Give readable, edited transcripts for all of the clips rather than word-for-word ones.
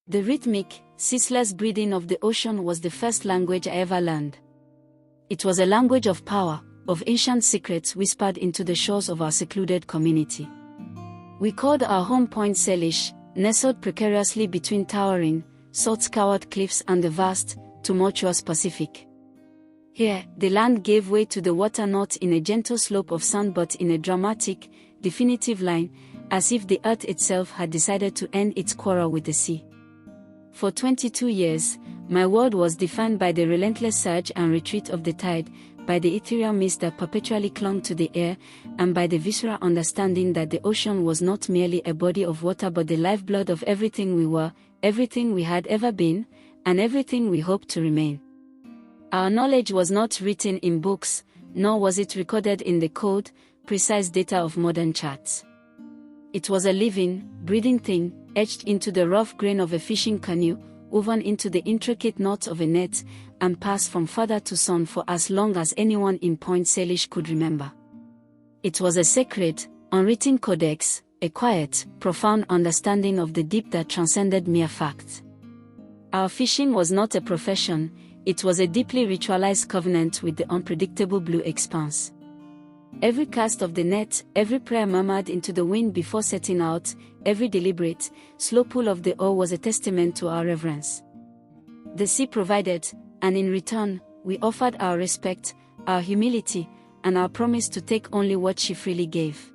The rhythmic, ceaseless breathing of the ocean was the first language I ever learned. It was a language of power, of ancient secrets whispered into the shores of our secluded community. We called our home Point Salish, nestled precariously between towering, salt-scoured cliffs and the vast, tumultuous Pacific. Here, the land gave way to the water, not in a gentle slope of sand but in a dramatic, definitive line, as if the earth itself had decided to end its quarrel with the sea. For 22 years, my world was defined by the relentless surge and retreat of the tide, by the ethereal mist that perpetually clung to the air, and by the visceral understanding that the ocean was not merely a body of water but the lifeblood of everything we were, everything we had ever been, and everything we hoped to remain. Our knowledge was not written in books, nor was it recorded in the cold, precise data of modern charts. It was a living, breathing thing, etched into the rough grain of a fishing canoe, woven into the intricate knots of a net, and passed from father to son for as long as anyone in Point Salish could remember. It was a sacred, unwritten codex, a quiet, profound understanding of the deep that transcended mere fact. Our fishing was not a profession, it was a deeply ritualized covenant with the unpredictable blue expanse. Every cast of the net, every prayer murmured into the wind before setting out, every deliberate, slow pull of the oar was a testament to our reverence. The sea provided, and in return, we offered our respect, our humility, and our promise to take only what she freely gave.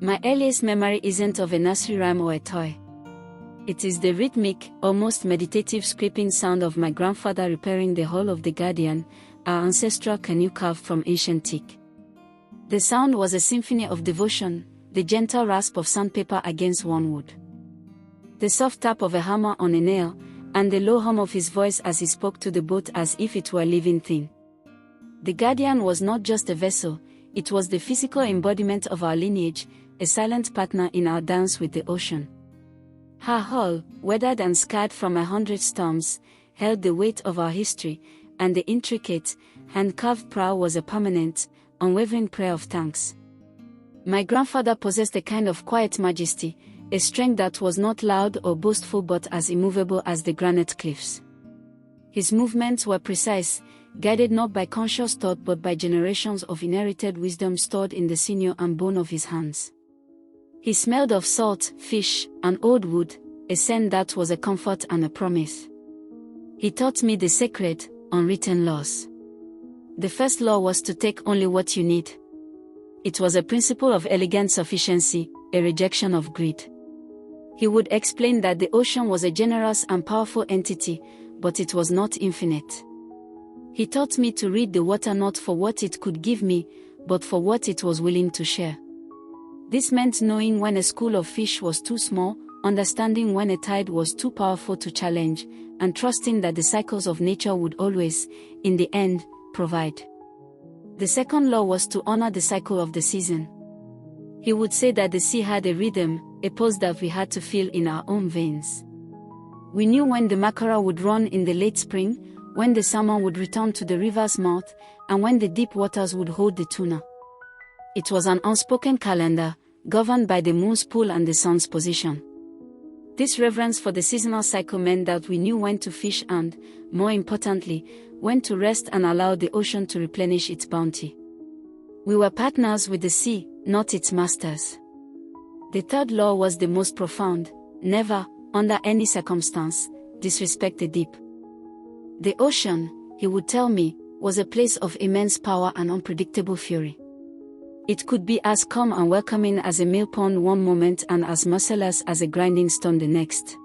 My earliest memory isn't of a nursery rhyme or a toy. It is the rhythmic, almost meditative scraping sound of my grandfather repairing the hull of the Ghanian, our ancestral canoe carved from ancient teak. The sound was a symphony of devotion, the gentle rasp of sandpaper against wormwood, the soft tap of a hammer on a nail, and the low hum of his voice as he spoke to the boat as if it were a living thing. The Ghanian was not just a vessel, it was the physical embodiment of our lineage, a silent partner in our dance with the ocean. Her hull, weathered and scarred from 100 storms, held the weight of our history, and the intricate, hand-carved prow was a permanent, unwavering prayer of thanks. My grandfather possessed a kind of quiet majesty, a strength that was not loud or boastful but as immovable as the granite cliffs. His movements were precise, guided not by conscious thought but by generations of inherited wisdom stored in the sinew and bone of his hands. He smelled of salt, fish, and old wood, a scent that was a comfort and a promise. He taught me the sacred, unwritten laws. The first law was to take only what you need. It was a principle of elegant sufficiency, a rejection of greed. He would explain that the ocean was a generous and powerful entity, but it was not infinite. He taught me to read the water not for what it could give me, but for what it was willing to share. This meant knowing when a school of fish was too small, understanding when a tide was too powerful to challenge, and trusting that the cycles of nature would always, in the end, provide. The second law was to honor the cycle of the season. He would say that the sea had a rhythm, a pulse that we had to feel in our own veins. We knew when the mackerel would run in the late spring, when the salmon would return to the river's mouth, and when the deep waters would hold the tuna. It was an unspoken calendar, governed by the moon's pull and the sun's position. This reverence for the seasonal cycle meant that we knew when to fish and, more importantly, when to rest and allow the ocean to replenish its bounty. We were partners with the sea, not its masters. The third law was the most profound: never, under any circumstance, disrespect the deep. The ocean, he would tell me, was a place of immense power and unpredictable fury. It could be as calm and welcoming as a mill pond one moment and as merciless as a grinding stone the next.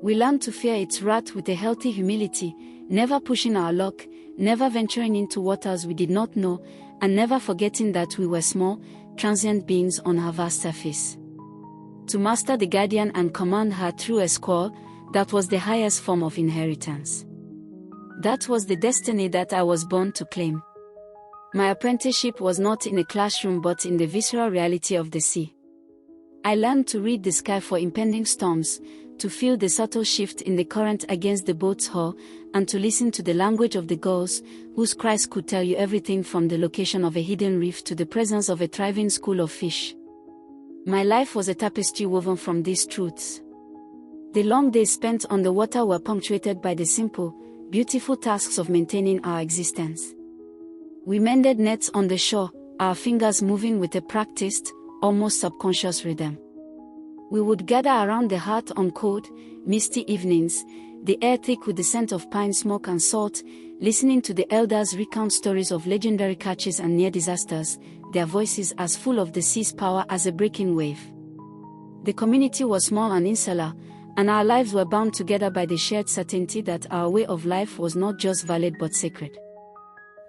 We learned to fear its wrath with a healthy humility, never pushing our luck, never venturing into waters we did not know, and never forgetting that we were small, transient beings on her vast surface. To master the Guardian and command her through a squall, that was the highest form of inheritance. That was the destiny that I was born to claim. My apprenticeship was not in a classroom but in the visceral reality of the sea. I learned to read the sky for impending storms, to feel the subtle shift in the current against the boat's hull, and to listen to the language of the gulls, whose cries could tell you everything from the location of a hidden reef to the presence of a thriving school of fish. My life was a tapestry woven from these truths. The long days spent on the water were punctuated by the simple, beautiful tasks of maintaining our existence. We mended nets on the shore, our fingers moving with a practiced, almost subconscious rhythm. We would gather around the hearth on cold, misty evenings, the air thick with the scent of pine smoke and salt, listening to the elders recount stories of legendary catches and near disasters, their voices as full of the sea's power as a breaking wave. The community was small and insular, and our lives were bound together by the shared certainty that our way of life was not just valid but sacred.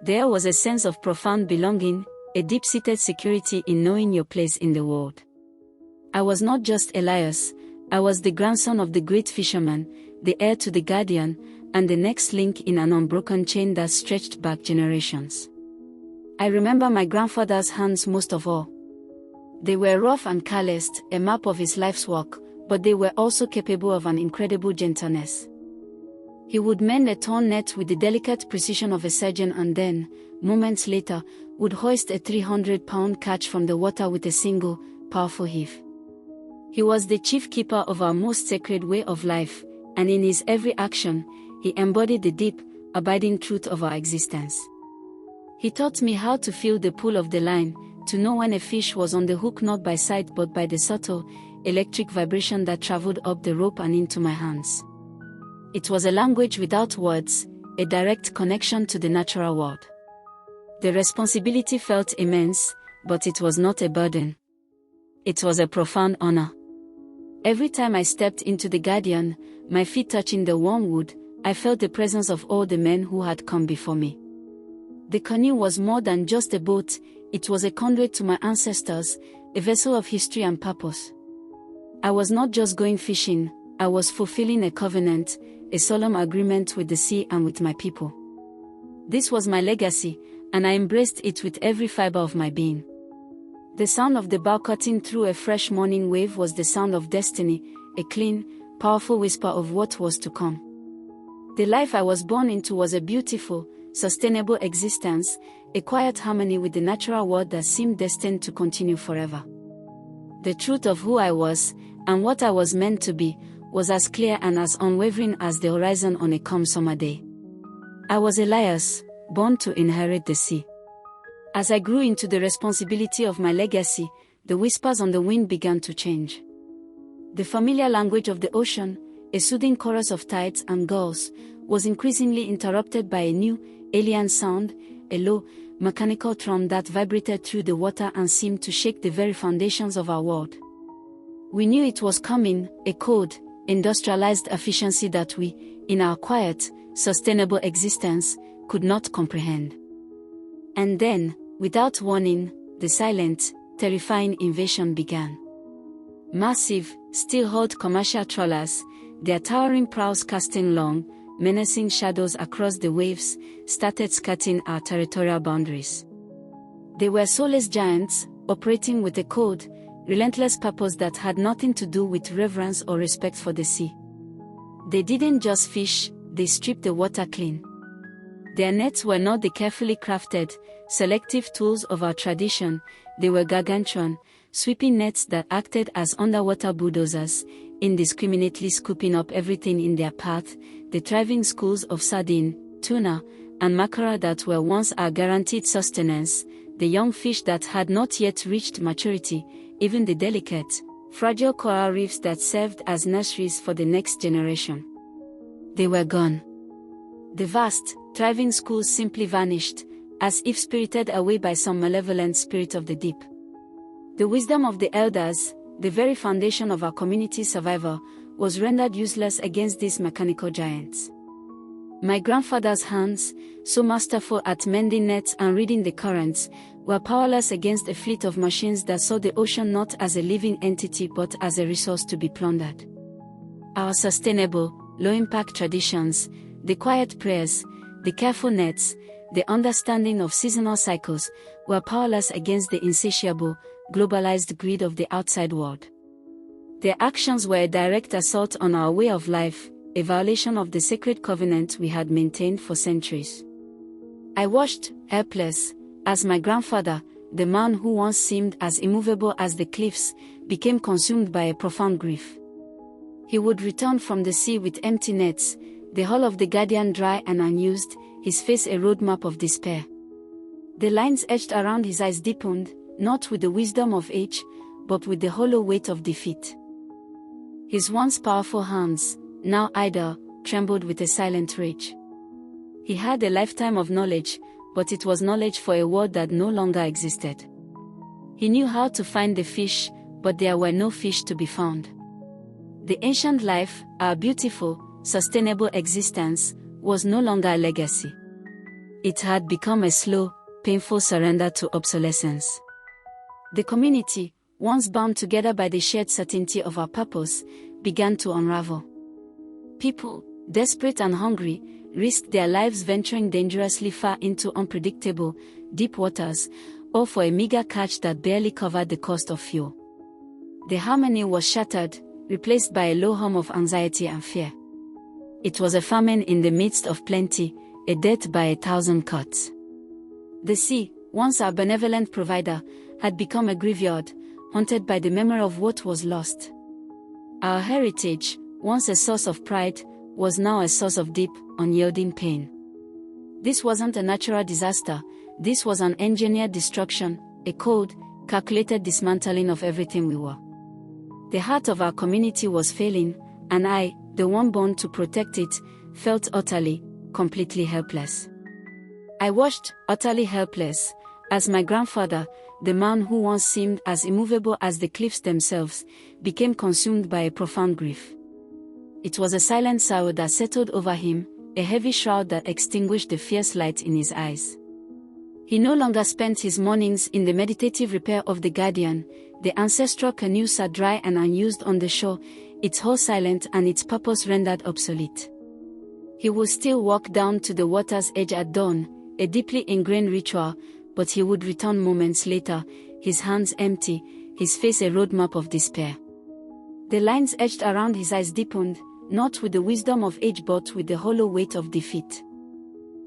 There was a sense of profound belonging, a deep-seated security in knowing your place in the world. I was not just Elias, I was the grandson of the great fisherman, the heir to the Ghanian, and the next link in an unbroken chain that stretched back generations. I remember my grandfather's hands most of all. They were rough and calloused, a map of his life's work, but they were also capable of an incredible gentleness. He would mend a torn net with the delicate precision of a surgeon and then, moments later, would hoist a 300-pound catch from the water with a single, powerful heave. He was the chief keeper of our most sacred way of life, and in his every action, he embodied the deep, abiding truth of our existence. He taught me how to feel the pull of the line, to know when a fish was on the hook not by sight but by the subtle, electric vibration that traveled up the rope and into my hands. It was a language without words, a direct connection to the natural world. The responsibility felt immense, but it was not a burden. It was a profound honor. Every time I stepped into the Ghanian, my feet touching the warm wood, I felt the presence of all the men who had come before me. The canoe was more than just a boat, it was a conduit to my ancestors, a vessel of history and purpose. I was not just going fishing, I was fulfilling a covenant, a solemn agreement with the sea and with my people. This was my legacy, and I embraced it with every fiber of my being. The sound of the bow cutting through a fresh morning wave was the sound of destiny, a clean, powerful whisper of what was to come. The life I was born into was a beautiful, sustainable existence, a quiet harmony with the natural world that seemed destined to continue forever. The truth of who I was, and what I was meant to be, was as clear and as unwavering as the horizon on a calm summer day. I was Elias, born to inherit the sea. As I grew into the responsibility of my legacy, the whispers on the wind began to change. The familiar language of the ocean, a soothing chorus of tides and gulls, was increasingly interrupted by a new, alien sound, a low, mechanical drum that vibrated through the water and seemed to shake the very foundations of our world. We knew it was coming, a cold, industrialized efficiency that we, in our quiet, sustainable existence, could not comprehend. And then, without warning, the silent, terrifying invasion began. Massive, steel-hulled commercial trawlers, their towering prows casting long, menacing shadows across the waves, started skirting our territorial boundaries. They were soulless giants, operating with a cold, relentless purpose that had nothing to do with reverence or respect for the sea. They didn't just fish, they stripped the water clean. Their nets were not the carefully crafted, selective tools of our tradition, they were gargantuan, sweeping nets that acted as underwater bulldozers, indiscriminately scooping up everything in their path, the thriving schools of sardine, tuna, and mackerel that were once our guaranteed sustenance, the young fish that had not yet reached maturity, even the delicate, fragile coral reefs that served as nurseries for the next generation. They were gone. The vast, thriving schools simply vanished, as if spirited away by some malevolent spirit of the deep. The wisdom of the elders, the very foundation of our community's survival, was rendered useless against these mechanical giants. My grandfather's hands, so masterful at mending nets and reading the currents, were powerless against a fleet of machines that saw the ocean not as a living entity but as a resource to be plundered. Our sustainable, low-impact traditions, the quiet prayers, the careful nets, the understanding of seasonal cycles, were powerless against the insatiable, globalized greed of the outside world. Their actions were a direct assault on our way of life, a violation of the sacred covenant we had maintained for centuries. I watched, helpless, as my grandfather, the man who once seemed as immovable as the cliffs, became consumed by a profound grief. He would return from the sea with empty nets, the hull of the Guardian dry and unused, his face a roadmap of despair. The lines etched around his eyes deepened, not with the wisdom of age, but with the hollow weight of defeat. His once powerful hands, now idle, trembled with a silent rage. He had a lifetime of knowledge, but it was knowledge for a world that no longer existed. He knew how to find the fish, but there were no fish to be found. The ancient life, our beautiful, sustainable existence, was no longer a legacy. It had become a slow, painful surrender to obsolescence. The community, once bound together by the shared certainty of our purpose, began to unravel. People, desperate and hungry, risked their lives venturing dangerously far into unpredictable, deep waters, all for a meager catch that barely covered the cost of fuel. The harmony was shattered, replaced by a low hum of anxiety and fear. It was a famine in the midst of plenty, a death by 1,000 cuts. The sea, once our benevolent provider, had become a graveyard, haunted by the memory of what was lost. Our heritage, once a source of pride, was now a source of deep, unyielding pain. This wasn't a natural disaster, this was an engineered destruction, a cold, calculated dismantling of everything we were. The heart of our community was failing, and I, the one born to protect it, felt utterly, completely helpless. I watched, utterly helpless, as my grandfather, the man who once seemed as immovable as the cliffs themselves, became consumed by a profound grief. It was a silent sorrow that settled over him, a heavy shroud that extinguished the fierce light in his eyes. He no longer spent his mornings in the meditative repair of the Guardian. The ancestral canoe sat dry and unused on the shore, its hull silent and its purpose rendered obsolete. He would still walk down to the water's edge at dawn, a deeply ingrained ritual, but he would return moments later, his hands empty, his face a roadmap of despair. The lines etched around his eyes deepened, not with the wisdom of age but with the hollow weight of defeat.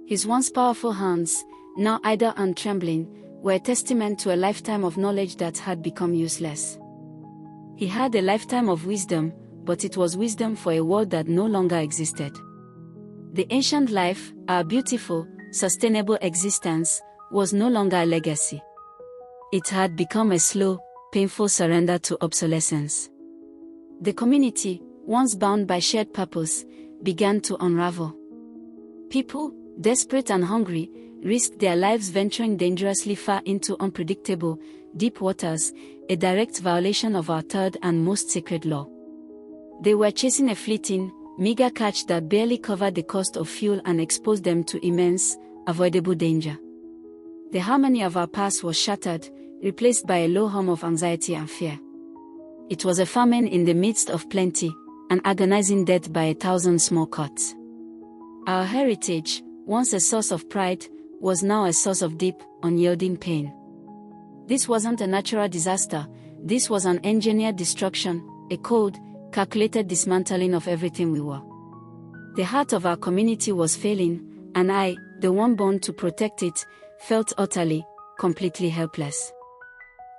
His once powerful hands, now idle and trembling, were a testament to a lifetime of knowledge that had become useless. He had a lifetime of wisdom, but it was wisdom for a world that no longer existed. The ancient life, our beautiful, sustainable existence, was no longer a legacy. It had become a slow, painful surrender to obsolescence. The community, once bound by shared purpose, began to unravel. People, desperate and hungry, risked their lives venturing dangerously far into unpredictable, deep waters, a direct violation of our third and most sacred law. They were chasing a fleeting, meager catch that barely covered the cost of fuel and exposed them to immense, avoidable danger. The harmony of our past was shattered, replaced by a low hum of anxiety and fear. It was a famine in the midst of plenty, an agonizing death by 1,000 small cuts. Our heritage, once a source of pride, was now a source of deep, unyielding pain. This wasn't a natural disaster, this was an engineered destruction, a cold, calculated dismantling of everything we were. The heart of our community was failing, and I, the one born to protect it, felt utterly, completely helpless.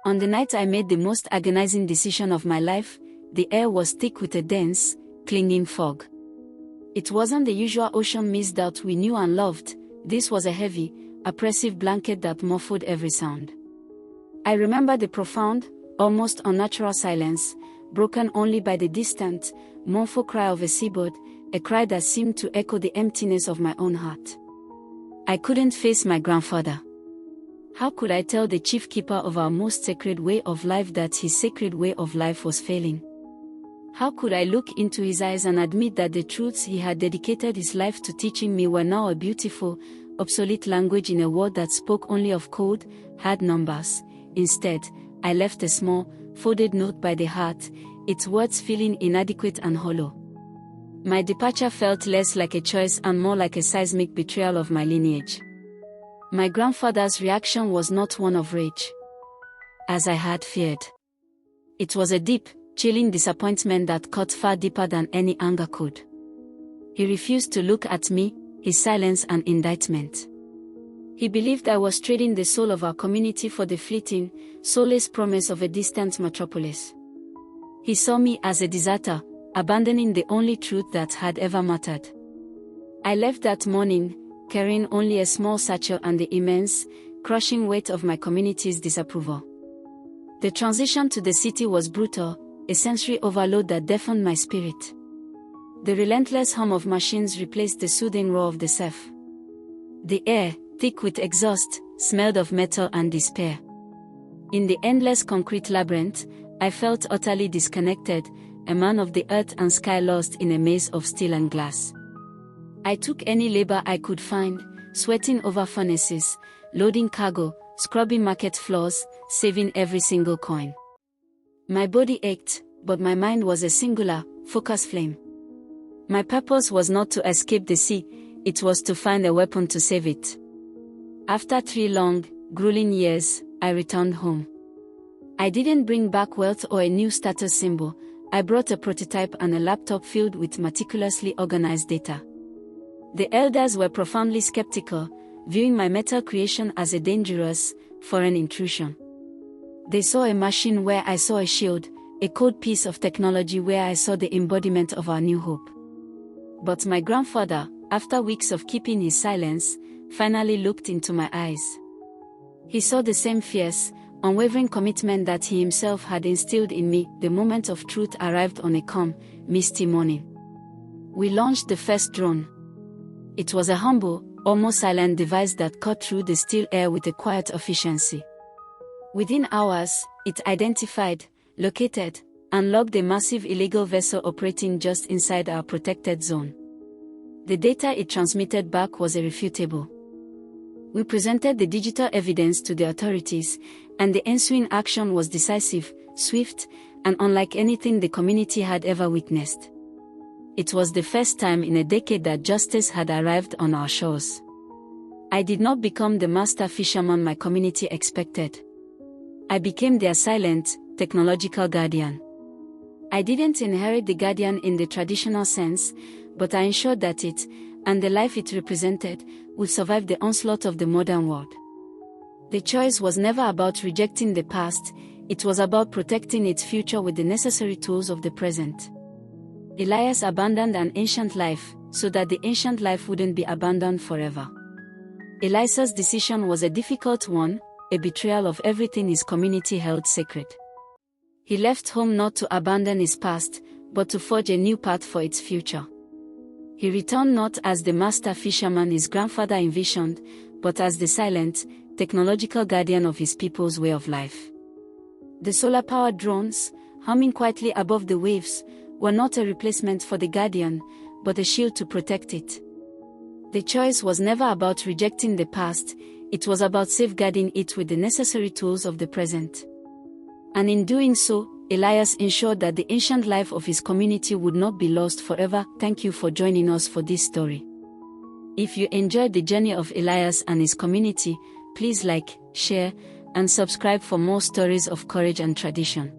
On the night I made the most agonizing decision of my life, the air was thick with a dense, clinging fog. It wasn't the usual ocean mist that we knew and loved, this was a heavy, oppressive blanket that muffled every sound. I remember the profound, almost unnatural silence, broken only by the distant, mournful cry of a seabird, a cry that seemed to echo the emptiness of my own heart. I couldn't face my grandfather. How could I tell the chief keeper of our most sacred way of life that his sacred way of life was failing? How could I look into his eyes and admit that the truths he had dedicated his life to teaching me were now a beautiful, obsolete language in a world that spoke only of code, hard numbers? Instead, I left a small, folded note by the heart, its words feeling inadequate and hollow. My departure felt less like a choice and more like a seismic betrayal of my lineage. My grandfather's reaction was not one of rage, as I had feared. It was a deep, chilling disappointment that cut far deeper than any anger could. He refused to look at me, his silence an indictment. He believed I was trading the soul of our community for the fleeting, soulless promise of a distant metropolis. He saw me as a deserter, abandoning the only truth that had ever mattered. I left that morning, carrying only a small satchel and the immense, crushing weight of my community's disapproval. The transition to the city was brutal, a sensory overload that deafened my spirit. The relentless hum of machines replaced the soothing roar of the surf. The air, thick with exhaust, smelled of metal and despair. In the endless concrete labyrinth, I felt utterly disconnected, a man of the earth and sky lost in a maze of steel and glass. I took any labor I could find, sweating over furnaces, loading cargo, scrubbing market floors, saving every single coin. My body ached, but my mind was a singular, focused flame. My purpose was not to escape the sea, it was to find a weapon to save it. After 3 long, grueling years, I returned home. I didn't bring back wealth or a new status symbol, I brought a prototype and a laptop filled with meticulously organized data. The elders were profoundly skeptical, viewing my metal creation as a dangerous, foreign intrusion. They saw a machine where I saw a shield, a code piece of technology where I saw the embodiment of our new hope. But my grandfather, after weeks of keeping his silence, finally looked into my eyes. He saw the same fierce, unwavering commitment that he himself had instilled in me. The moment of truth arrived on a calm, misty morning. We launched the first drone. It was a humble, almost silent device that cut through the still air with a quiet efficiency. Within hours, it identified, located, and logged a massive illegal vessel operating just inside our protected zone. The data it transmitted back was irrefutable. We presented the digital evidence to the authorities, and the ensuing action was decisive, swift, and unlike anything the community had ever witnessed. It was the first time in a decade that justice had arrived on our shores. I did not become the master fisherman my community expected. I became their silent, technological guardian. I didn't inherit the guardian in the traditional sense, but I ensured that it, and the life it represented, would survive the onslaught of the modern world. The choice was never about rejecting the past, it was about protecting its future with the necessary tools of the present. Elias abandoned an ancient life, so that the ancient life wouldn't be abandoned forever. Elias's decision was a difficult one, a betrayal of everything his community held sacred. He left home not to abandon his past, but to forge a new path for its future. He returned not as the master fisherman his grandfather envisioned, but as the silent, technological guardian of his people's way of life. The solar-powered drones, humming quietly above the waves, were not a replacement for the guardian, but a shield to protect it. The choice was never about rejecting the past, it was about safeguarding it with the necessary tools of the present. And in doing so, Elias ensured that the ancient life of his community would not be lost forever. Thank you for joining us for this story. If you enjoyed the journey of Elias and his community, please like, share, and subscribe for more stories of courage and tradition.